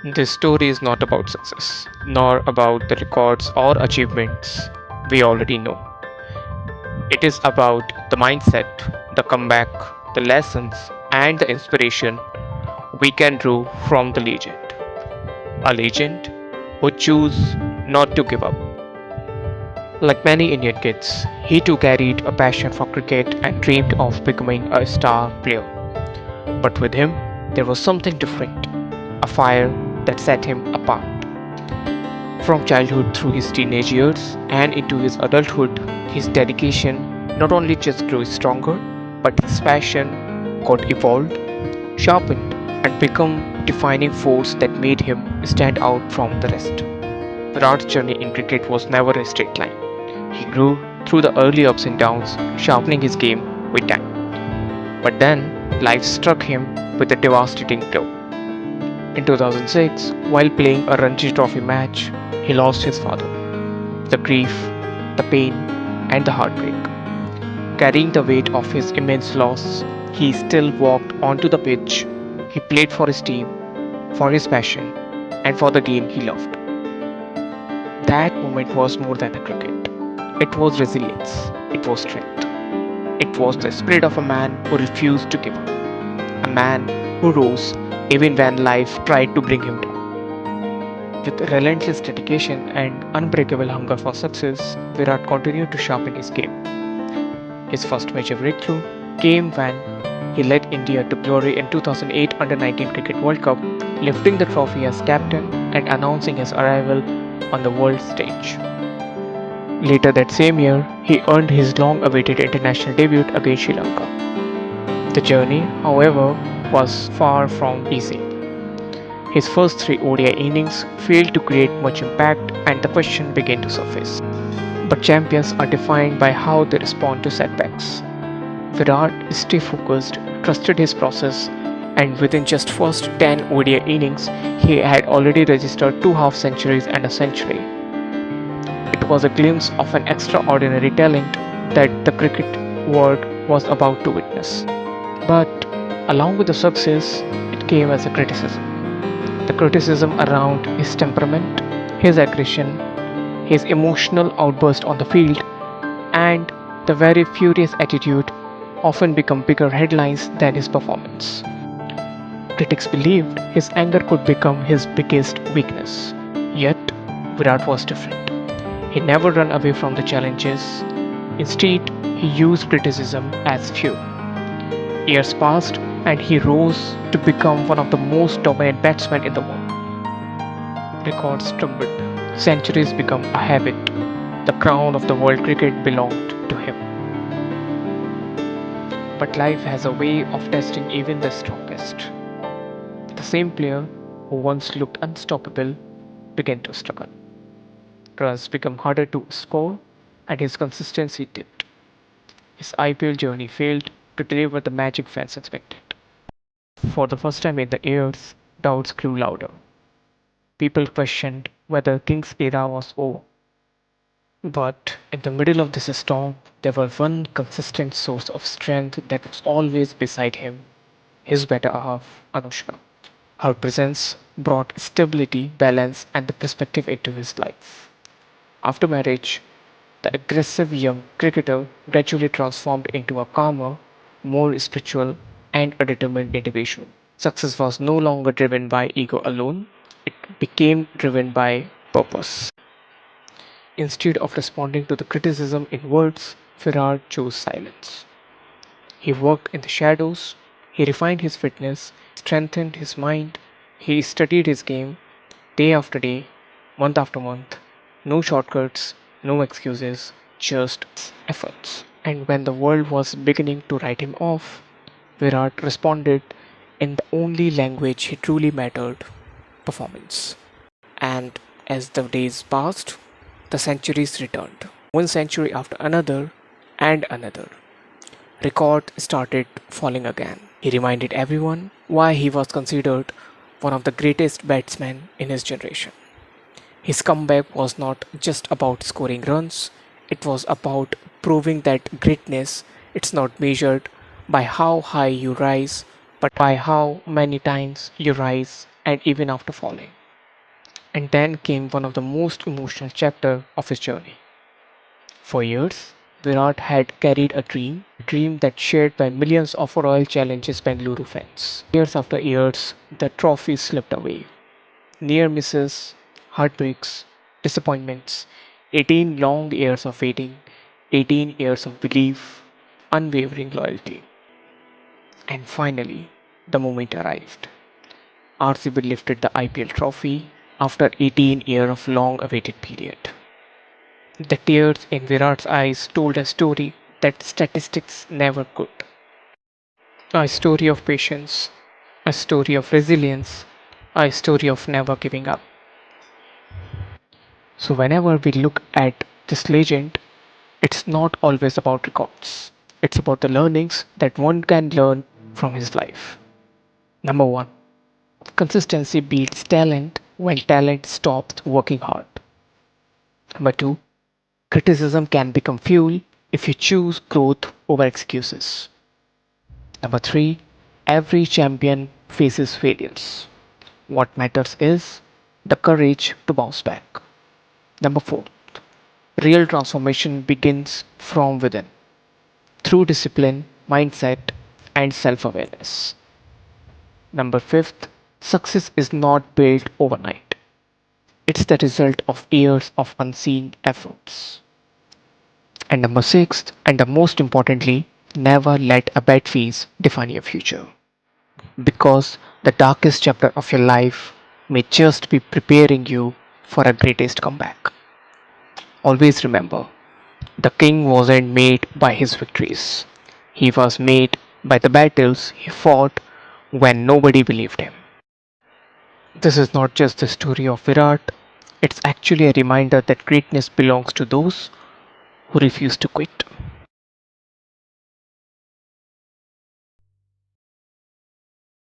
This story is not about success, nor about the records or achievements we already know. It is about the mindset, the comeback, the lessons, and the inspiration we can draw from the legend. A legend who chose not to give up. Like many Indian kids, he too carried a passion for cricket and dreamed of becoming a star player. But with him, there was something different, a fire that set him apart. From childhood through his teenage years and into his adulthood, his dedication not only just grew stronger, but his passion got evolved, sharpened, and become defining force that made him stand out from the rest. Virat's journey in cricket was never a straight line. He grew through the early ups and downs, sharpening his game with time. But then, life struck him with a devastating blow. In 2006, while playing a Ranji Trophy match, he lost his father. The grief, the pain, and the heartbreak. Carrying the weight of his immense loss, he still walked onto the pitch. He played for his team, for his passion, and for the game he loved. That moment was more than a cricket. It was resilience, it was strength. It was the spirit of a man who refused to give up, a man who rose even when life tried to bring him down. With relentless dedication and unbreakable hunger for success, Virat continued to sharpen his game. His first major breakthrough came when he led India to glory in 2008 Under-19 Cricket World Cup, lifting the trophy as captain and announcing his arrival on the world stage. Later that same year, he earned his long-awaited international debut against Sri Lanka. The journey, however, was far from easy. His first three ODI innings failed to create much impact, and the question began to surface. But champions are defined by how they respond to setbacks. Virat stayed focused, trusted his process, and within just first 10 ODI innings, he had already registered two half centuries and a century. It was a glimpse of an extraordinary talent that the cricket world was about to witness. But along with the success, it came as a criticism. The criticism around his temperament, his aggression, his emotional outburst on the field, and the very furious attitude often become bigger headlines than his performance. Critics believed his anger could become his biggest weakness. Yet, Virat was different. He never ran away from the challenges. Instead, he used criticism as fuel. Years passed, and he rose to become one of the most dominant batsmen in the world. Records tumbled, centuries became a habit. The crown of the world cricket belonged to him. But life has a way of testing even the strongest. The same player who once looked unstoppable began to struggle. Runs became harder to score, and his consistency dipped. His IPL journey failed to deliver the magic fans expected. For the first time in the years, doubts grew louder. People questioned whether King's era was over. But in the middle of this storm, there was one consistent source of strength that was always beside him, his better half, Anushka. Her presence brought stability, balance, and the perspective into his life. After marriage, the aggressive young cricketer gradually transformed into a calmer, more spiritual, and a determined individual. Success was no longer driven by ego alone, it became driven by purpose. Instead of responding to the criticism in words, Virat chose silence. He worked in the shadows, he refined his fitness, strengthened his mind, he studied his game day after day, month after month. No shortcuts, no excuses, just efforts. And when the world was beginning to write him off, Virat responded in the only language he truly mattered, performance. And as the days passed, the centuries returned. One century after another and another. Record started falling again. He reminded everyone why he was considered one of the greatest batsmen in his generation. His comeback was not just about scoring runs, it was about proving that greatness it's not measured by how high you rise, but by how many times you rise and even after falling. And then came one of the most emotional chapters of his journey. For years, Virat had carried a dream that shared by millions of Royal Challengers Bengaluru fans. Years after years, the trophy slipped away. Near misses, heartbreaks, disappointments, 18 long years of waiting, 18 years of belief, unwavering loyalty. And finally, the moment arrived. RCB lifted the IPL trophy after 18 years of long awaited period. The tears in Virat's eyes told a story that statistics never could. A story of patience, a story of resilience, a story of never giving up. So, whenever we look at this legend, it's not always about records, it's about the learnings that one can learn from his life. Number one, consistency beats talent when talent stops working hard. Number two, criticism can become fuel if you choose growth over excuses. Number three, every champion faces failures. What matters is the courage to bounce back. Number four, real transformation begins from within through discipline, mindset, and self awareness. Number fifth, success is not built overnight, it's the result of years of unseen efforts. And number six, and the most importantly, never let a bad phase define your future. Because the darkest chapter of your life may just be preparing you for a greatest comeback. Always remember, the king wasn't made by his victories, he was made by the battles he fought when nobody believed him. This is not just the story of Virat, it's actually a reminder that greatness belongs to those who refuse to quit.